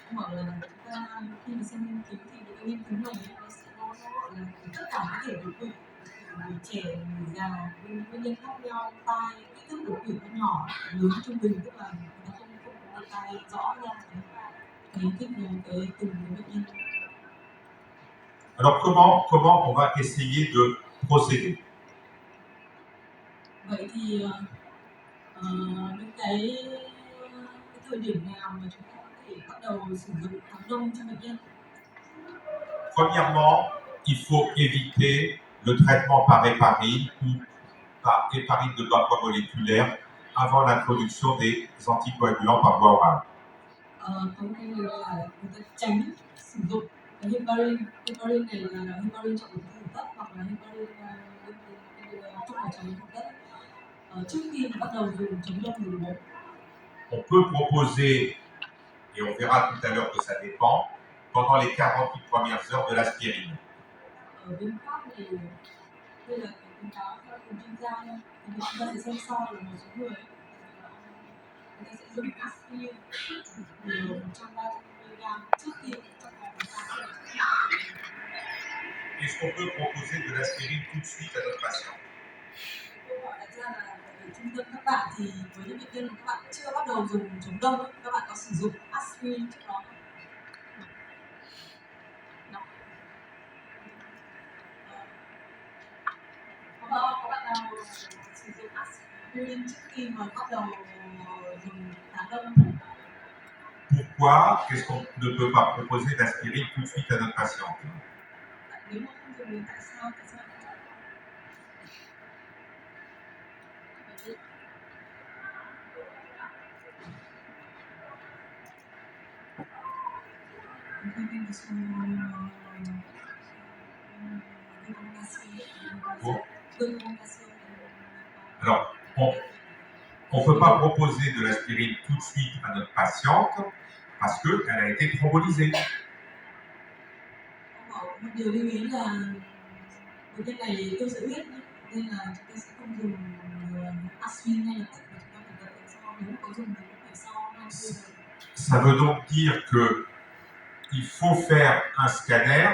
Ông bảo là chúng ta khi mà xem nghiên cứu thì những cái nghiên cứu này nó sẽ nó gọi là tất cả các kiểu đột quỵ, người trẻ, người già, nguyên nhân khác nhau, tai, kích thước đột quỵ nó nhỏ, lớn, trung bình, tức là nó không có tai rõ ra cái từng cái bệnh nhân. Alors comment on va essayer de procéder? Vậy thì những cái thời điểm nào mà chúng ta có thể bắt đầu sử dụng kháng đông cho bệnh nhân? Premièrement, il faut éviter le traitement par héparine ou par héparine de bas poids moléculaire avant l'introduction des anticoagulants par voie orale. Có cái là người ta tránh sử dụng cái heparin. Heparin này là heparin trong ống thở cấp hoặc là heparin trong ống chống thở cấp trước khi bắt đầu dùng chống đông đường bộ. On peut proposer, et on verra tout à l'heure que ça dépend, pendant les 48 premières heures de l'aspirine. Ở bên Pháp thì đây là cái khuyến cáo theo từng chuyên gia nha. Thì chúng ta sẽ xem so là một số người ta sẽ dùng aspirin liều 130 mg trước khi trong vòng 48 giờ. Est-ce qu'on peut proposer de l'aspirine tout de suite à notre patient? Câu hỏi đặt ra là ở trung tâm các bạn thì với những bệnh nhân mà các bạn chưa bắt đầu dùng chống đông, các bạn có sử dụng aspirin trước đó không? Có bạn nào sử dụng aspirin trước khi mà bắt đầu dùng kháng đông không? Pourquoi est-ce qu'on ne peut pas proposer d'aspirine tout de suite à notre patiente? Nếu mà không dùng thì tại sao? Alors, on ne peut pas proposer de l'aspirine tout de suite à notre patiente parce qu'elle a été thrombolisée. Một điều lưu ý là bệnh nhân này tiêu sợi huyết nên là chúng ta sẽ không dùng aspirin ngay lập tức, mà chúng ta phải đợi sau, nếu có dùng thì cũng phải sau 24 giờ. Ça veut donc dire qu'il faut faire un scanner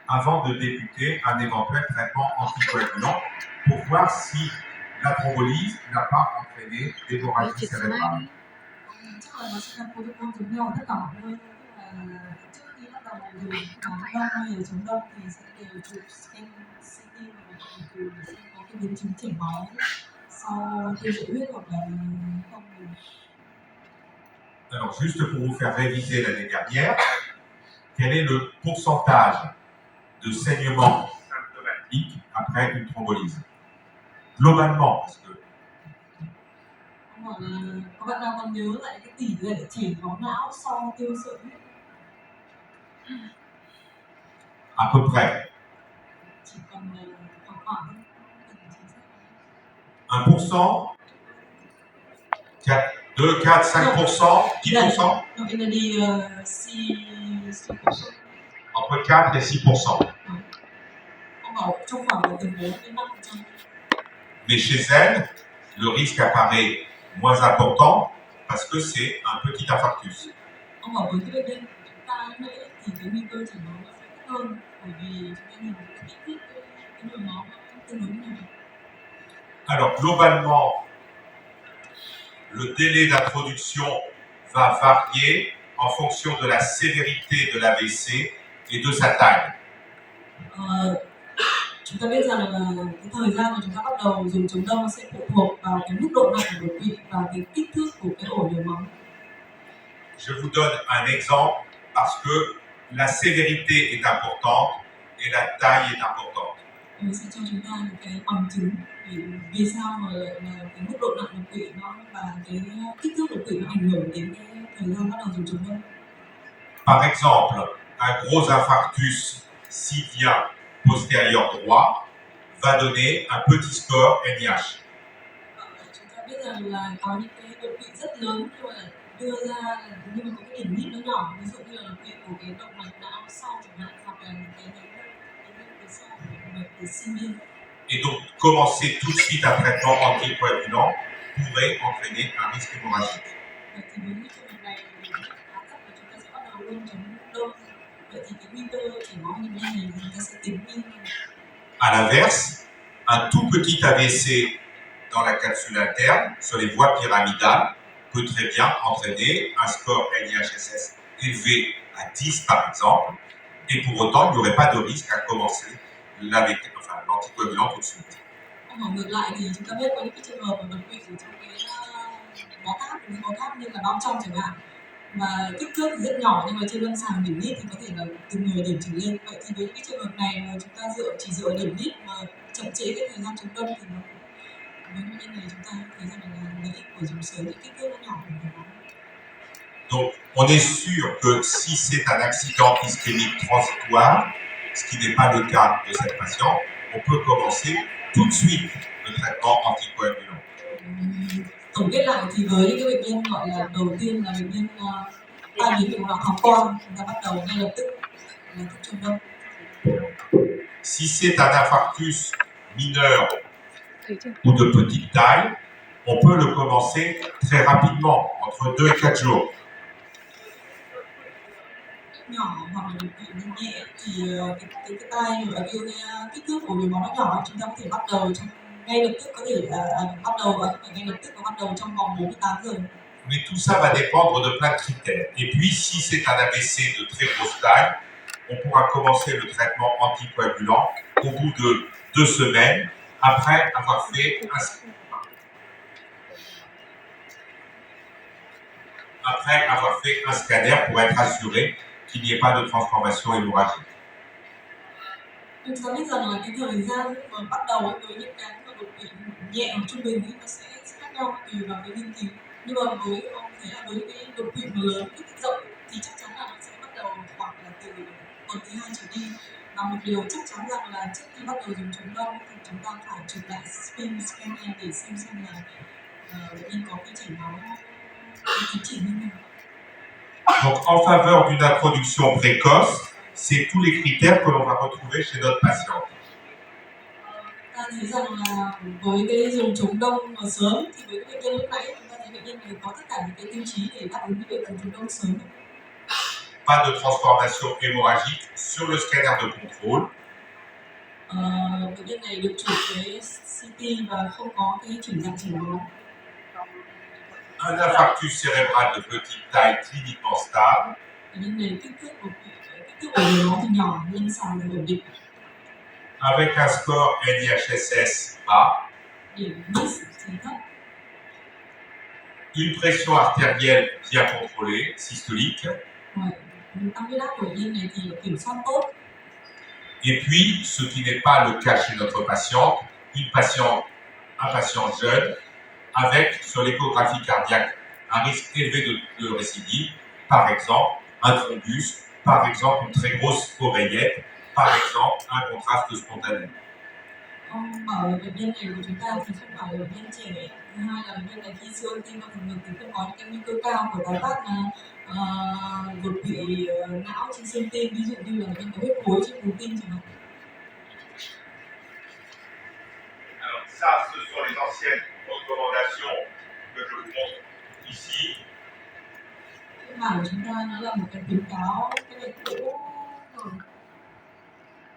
avant de débuter un éventuel traitement anticoagulant pour voir si la thrombolyse n'a pas entraîné d'hémorragie cérébrale. Chắc là nó sẽ là protocol giống nhau tất cả mọi nơi, tức là trước khi bắt đầu dùng kháng đông hay là chống đông thì sẽ đều chụp scan CT và để xem có cái biến chứng chảy máu sau tiêu sợi huyết hoặc là không. Alors, juste pour vous faire réviser l'année dernière, quel est le pourcentage de saignement symptomatique après une thrombolyse? Globalement, parce que Có bạn nào còn nhớ lại cái tỷ lệ chảy máu não sau tiêu sợi huyết? à peu près Chỉ cần khoảng 1%, 2, 4, 5%, 10%, No, in the entre 4 et 6%. Ông bảo trong khoảng từ 4 đến 5%. Mais chez elle, le risque apparaît moins important parce que c'est un petit infarctus. Ông bảo với cái bệnh nhân của chúng ta lúc nãy thì cái nguy cơ chảy máu nó sẽ thấp hơn, bởi vì chúng ta nhìn thấy cái kích thước cái nhồi máu nó tương đối như này. Alors globalement, le délai d'introduction va varier en fonction de la sévérité de l'AVC et de sa taille. Chúng ta biết rằng là cái thời gian mà chúng ta bắt đầu dùng chống đông sẽ phụ thuộc vào cái mức độ nặng của đột quỵ và cái kích thước của cái ổ nhồi máu. Je vous donne un exemple parce que la sévérité est importante et la taille est importante. Mình sẽ cho chúng ta một cái bằng chứng vì sao mà cái mức độ nặng đột quỵ nó và cái kích thước đột quỵ nó ảnh hưởng đến cái thời gian bắt đầu dùng chống đông. Par exemple, un gros infarctus sylvien postérieur droit va donner un petit score NIH. Chúng ta biết rằng là có những cái đột quỵ rất lớn nhưng mà đưa ra nhưng mà có cái điểm nhịp nó nhỏ, ví dụ như là đột quỵ của cái động mạch não sau chẳng hạn, hoặc là cái sau của mạch của sinh. Et donc, commencer tout de suite un traitement anticoagulant pourrait entraîner un risque hémorragique. Vậy thì với những trường hợp này thì khá thấp và chúng ta sẽ bắt đầu luôn chống đông. Vậy thì cái nguy cơ chảy máu như này thì chúng ta sẽ tính đi. À l'inverse, un tout petit AVC dans la capsule interne, sur les voies pyramidales, peut très bien entraîner un score NIHSS élevé à 10 par exemple, et pour autant, il n'y aurait pas de risque à commencer l'anticoagulant tout de suite. Ngược lại thì chúng ta biết có những cái trường hợp đột quỵ ở trong cái bó tháp như là bao trong chẳng hạn, và kích thước thì rất nhỏ nhưng mà trên lâm sàng điểm lít thì có thể là từ 10 điểm trở lên. Vậy thì với những cái trường hợp này mà chúng ta chỉ dựa điểm lít mà chậm trễ cái thời gian chống đông thì nó với nguyên nhân này chúng ta thấy rằng là lợi ích của dùng sớm những kích thước nó nhỏ hơn. Donc, on est sûr que si c'est un accident ischémique transitoire, ce qui n'est pas le cas de cette patiente, on peut commencer tout de suite le traitement anticoagulant. Tổng kết lại thì với những cái bệnh nhân gọi là đầu tiên là bệnh nhân tai biến bệnh loạn học con, chúng ta bắt đầu ngay lập tức là thuốc chống đông. Si c'est un infarctus mineur ou de petite taille, on peut le commencer très rapidement, entre 2 et 4 jours. Nhỏ hoặc là đột quỵ nhẹ thì cái tai ở cái kích thước của nhồi máu nó nhỏ, chúng ta có thể bắt đầu ngay lập tức, có thể bắt đầu trong vòng 48 giờ. Mais tout ça va dépendre de plein de critères. Et puis, si c'est un AVC de très grosse taille, on pourra commencer le traitement anticoagulant au bout de 2 semaines après avoir fait un scanner pour être assuré qu'il n'y ait pas de transformation hémorragique. Chúng ta biết rằng là cái thời gian mà bắt đầu với những cái mà đột quỵ nhẹ hoặc trung bình thì nó sẽ khác nhau tùy vào cái nghiên cứu. Nhưng mà với ông thấy là với cái đột quỵ mà lớn, kích thước rộng thì chắc chắn là nó sẽ bắt đầu khoảng là từ tuần thứ 2 trở đi. Và một điều chắc chắn rằng là trước khi bắt đầu dùng chống đông thì chúng ta phải chụp lại spin scanner để xem là bệnh nhân có cái chảy máu tiến triển như nào. Donc, en faveur d'une introduction précoce, c'est tous les critères que l'on va retrouver chez notre patiente. Ta thấy rằng là với cái dùng chống đông mà sớm thì với cái bệnh nhân lúc nãy chúng ta thấy bệnh nhân này có tất cả những cái tiêu chí để đáp ứng cái việc dùng chống đông sớm. Pas de transformation hémorragique sur le scanner de contrôle. Bệnh nhân này được chụp cái CT và không có cái chuyển dạng chảy máu. Un infarctus cérébral de petite taille cliniquement stable. Bệnh nhân này kích thước ổ nhồi máu thì nhỏ, lâm sàng là ổn định. Avec un score NIHSS bas. Điểm NIH thì thấp. Une pression artérielle bien contrôlée, systolique. Tăng huyết áp của bệnh nhân này thì kiểm soát tốt. Et puis, ce qui n'est pas le cas chez notre patiente, un patient jeune, avec sur l'échographie cardiaque un risque élevé de récidive, par exemple un thrombus, par exemple une très grosse oreillette, par exemple un contraste spontané. Ông bảo là bệnh nhân này của chúng ta thì không phải là bệnh nhân trẻ. Thứ hai là bệnh nhân này khi siêu âm tim vào thần ngực thì không có những cái nguy cơ cao của tái phát đột quỵ não trên xương tim, ví dụ như là bệnh nhân có huyết khối trên vùng tim chẳng hạn. Alors ça, ce sont les anciennes recommandations que je vous montre ici. Cái bài của chúng ta nó là một cái khuyến cáo, cái này cũ rồi.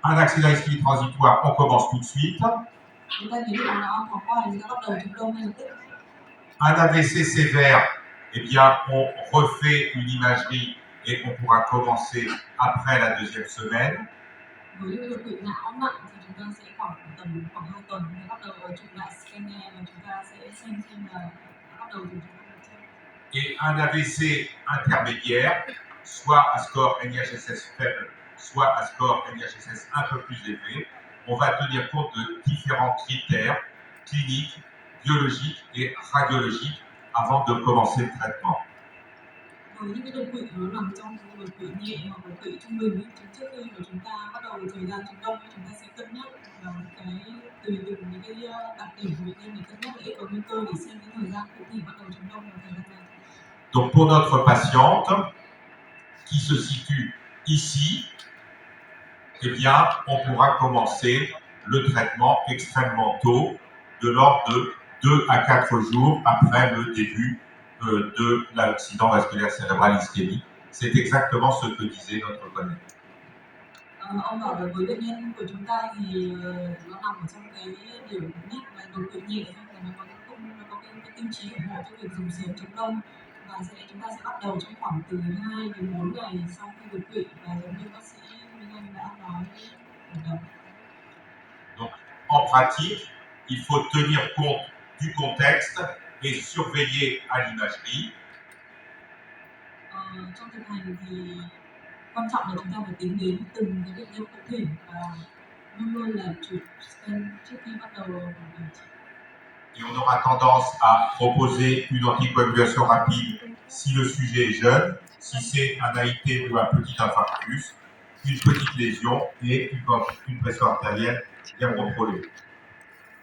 Un accident ischémique transitoire, on commence tout de suite. Chúng ta ví dụ nó bỏ qua thì chúng ta bắt đầu chống đông ngay lập tức. Un AVC sévère, eh bien, on refait une imagerie et on pourra commencer après la deuxième semaine. Với những đột quỵ não nặng thì chúng ta sẽ khoảng 2 tuần mới bắt đầu chụp lại scanner và chúng ta sẽ xem là bắt đầu từ chúng ta được chưa. Et un AVC intermédiaire, soit à score NIHSS faible, soit à score NIHSS un peu plus élevé, on va tenir compte de différents critères cliniques, biologiques et radiologiques avant de commencer le traitement. Với những cái đột quỵ nó nằm trong đột quỵ nhẹ hoặc đột quỵ trung bình, trước khi mà chúng ta bắt đầu thời gian chống đông, chúng ta sẽ cân nhắc vào cái tùy từng những cái đặc điểm của bệnh nhân để cân nhắc lợi ích và nguy cơ để xem cái thời gian cụ thể bắt đầu chống đông vào thời gian nào. Donc pour notre patiente qui se situe ici, eh bien, on pourra commencer le traitement extrêmement tôt, de l'ordre de 2 à 4 jours après le début de l'accident vasculaire cérébral ischémique. C'est exactement ce que disait notre collègue. Ông bảo là với bệnh nhân của chúng ta thì nó nằm ở trong cái điểm nhất là đột quỵ nhẹ thôi, và nó có cái tiêu chí ủng hộ cho việc dùng sớm chống đông, và chúng ta sẽ bắt đầu trong khoảng từ 2 đến 4 ngày sau khi đột quỵ, và giống như bác sĩ Minh Anh đã nói ở đầu. Donc, en pratique, il faut tenir compte du contexte et surveiller à l'imagerie. Trong thực hành thì quan trọng là chúng ta phải tính đến từng cái bệnh nhân cụ thể và luôn luôn là chụp scan trước khi bắt đầu điều trị. Et on aura tendance à proposer une anticoagulation rapide si le sujet est jeune, si c'est un AIT ou un petit infarctus, une petite lésion et une pression artérielle bien contrôlée.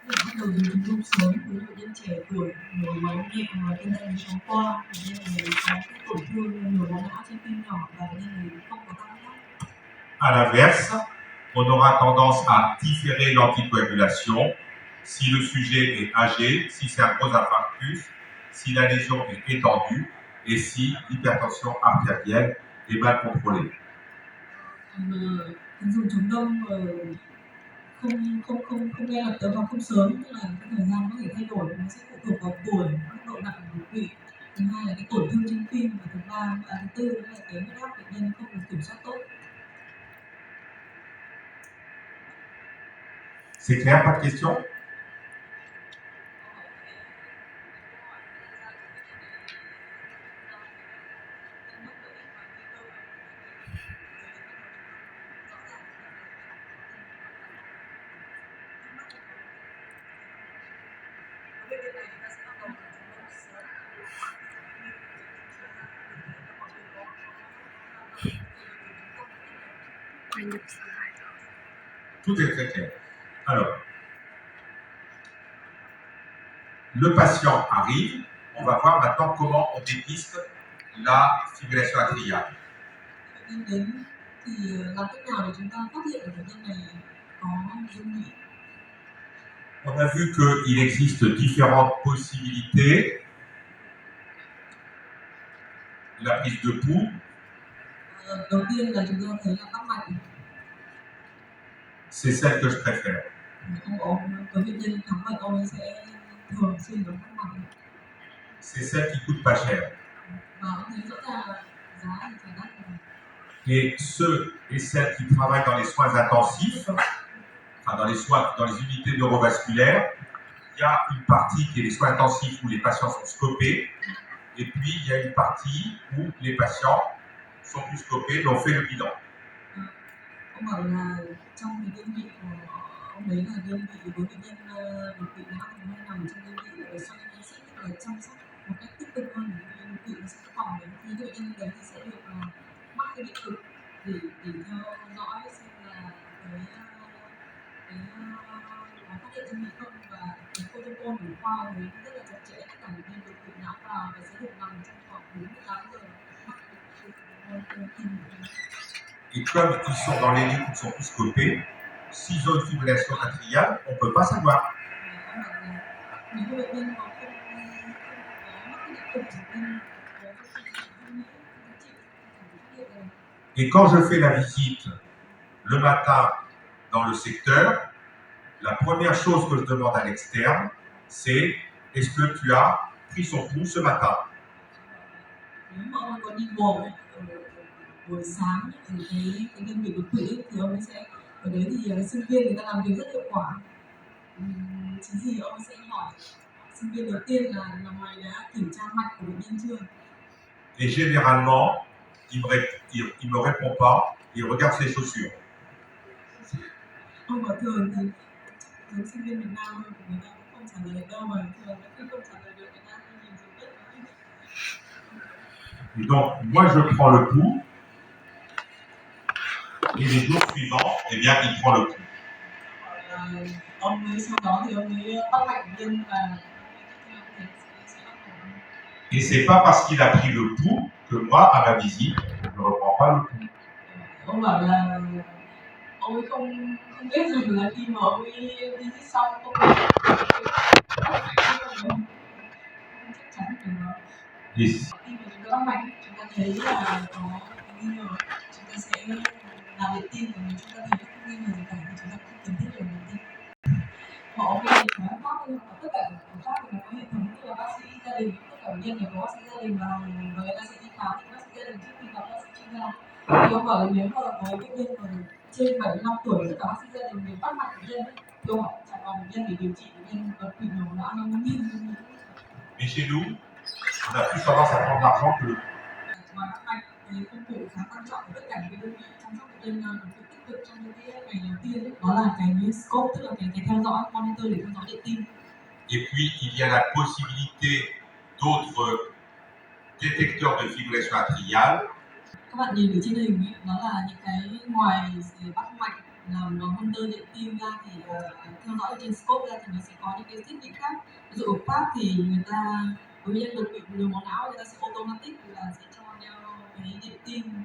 Để bắt đầu dùng chống đông sớm với bệnh nhân trẻ tuổi, nhồi máu nhẹ hoặc bệnh nhân chóng qua, bệnh nhân này có cái tổn thương nhồi máu não trên tim nhỏ và bệnh nhân này không có tăng huyết áp. À l'inverse, on aura tendance à différer l'anticoagulation si le sujet est âgé, si c'est un gros infarctus, si la lésion est étendue et si l'hypertension artérielle est mal contrôlée. Dùng chống đông không ngay lập tức hoặc không sớm, tức là cái thời gian có thể thay đổi, nó sẽ phụ thuộc vào tuổi, mức độ nặng của đột quỵ. Thứ hai là cái tổn thương trên tim, và thứ tư là cái huyết áp bệnh nhân không được kiểm soát tốt. C'est clair, pas de questions? Tout est très clair. Alors, le patient arrive, on va voir maintenant comment on dépiste la fibrillation atriale. Bệnh nhân đến thì làm cách nào để chúng ta phát hiện bệnh nhân này có dung nhĩ? On a vu qu'il existe différentes possibilités. La prise de pouls, Đầu tiên là chúng ta thấy là tắc mạch. c'est celle que je préfère. Với bệnh nhân khám mạch ông sẽ thường xuyên có tắc mạch. C'est celle qui coûte pas cher. Và ông thấy rõ ràng là giá thì phải đắt. Et ceux et celles qui travaillent dans les soins intensifs, enfin dans les unités neurovasculaires, il y a une partie qui est les soins intensifs où les patients sont scopés, et puis il y a une partie où les patients sont plus scopés, mais on fait le bilan. Ông bảo là trong cái đơn vị của ông đấy là đơn vị với bệnh nhân đột quỵ não thì hay nằm trong đơn vị ở sau đó sẽ là chăm sóc một cách tích cực hơn, bởi vì đột quỵ nó sẽ phòng đến khi bệnh nhân đấy thì sẽ được mắc cái điện cực để theo dõi xem là cái nó phát hiện ra hay không, và cái protocol của khoa đấy rất là chặt chẽ, tất cả bệnh nhân đột quỵ não vào và sẽ được nằm trong khoảng 48 giờ mắc cái tim. Et comme ils sont dans les lits qui sont plus scopés, s'ils ont une fibrillation atriale, on ne peut pas savoir. Nếu bệnh nhân có không mắc cái điện tục chứng minh với cái gì không nghĩ chị phát hiện rồi. Et quand je fais la visite le matin dans le secteur, la première chose que je demande à l'externe, c'est est-ce que tu as pris son pouls ce matin? Nếu mà ông có đi bộ ở buổi sáng ở cái đơn vị đột quỵ thì ông ấy sẽ ở đấy thì sinh viên người ta làm việc rất hiệu quả. Chính vì ông sẽ hỏi sinh viên đầu tiên là mày đã kiểm tra mạch của bệnh nhân chưa? Et généralement, il me répond pas, il regarde ses chaussures. Ông bảo thường thì giống sinh viên Việt Nam thôi, người ta cũng không trả lời được đâu, mà thường là khi không trả lời được người ta hay nhìn xuống đất. Et donc, moi, je prends le pouls, et les jours suivants, eh bien, il prend le pouls. Ông ấy sau đó thì ông ấy bắt mạch bệnh nhân và Et c'est pas parce qu'il a pris le pouls que moi, à ma visite, je ne reprends pas le pouls. ông bảo là ông ấy không biết rằng là khi mà ông ấy đi xong ông ấy không chắc chắn được nó. Et Khi mà chúng ta bắt mạch chúng ta thấy là có nghi ngờ, chúng ta sẽ làm điện tim, và nếu chúng ta thấy không nghi ngờ gì cả thì chúng ta không cần thiết làm điện tim. Họ có hệ thống khác, tất cả các khác thì nó có hệ thống như là bác sĩ gia đình, tất cả bệnh nhân đều có bác sĩ gia đình và người ta sẽ đi khám thì bác sĩ gia đình trước khi gặp bác sĩ chuyên gia. Thì ông bảo là nếu mà có bệnh nhân mà trên 75 tuổi tất cả bác sĩ gia đình đều bắt mạch bệnh nhân ấy, thì ông bảo chẳng còn bệnh nhân để điều trị bệnh nhân đột quỵ nhiều não nó không nhiên. Mais chez nous, on a plus tendance à prendre l'argent que le pouls. Ngoài bắt mạch thì công cụ khá quan trọng của tất cả những đơn vị chăm sóc bệnh nhân đột quỵ tích cực trong những cái ngày đầu tiên ấy, đó là cái scope, tức là cái theo dõi monitor để theo dõi điện tim. Et puis, il y a la possibilité d'autres détecteurs de fibrillation atriale. Các bạn nhìn ở trên hình ấy, đó là những cái ngoài bắt mạch làm monitor điện tim ra thì theo dõi trên scope ra thì nó sẽ có những cái thiết bị khác. Ví dụ ở Pháp thì người ta với nhân đột quỵ nhồi máu não người ta sẽ automatic là sẽ cho đeo cái điện tim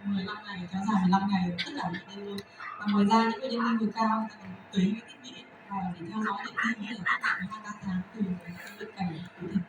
15 ngày, kéo dài 15 ngày tất cả bệnh nhân luôn. Và ngoài ra những bệnh nhân nguy cơ cao người ta còn tùy cái thiết bị và để theo dõi điện tim có thể tất cả 2-3 tháng tùy vào cái bệnh cảnh cụ thể.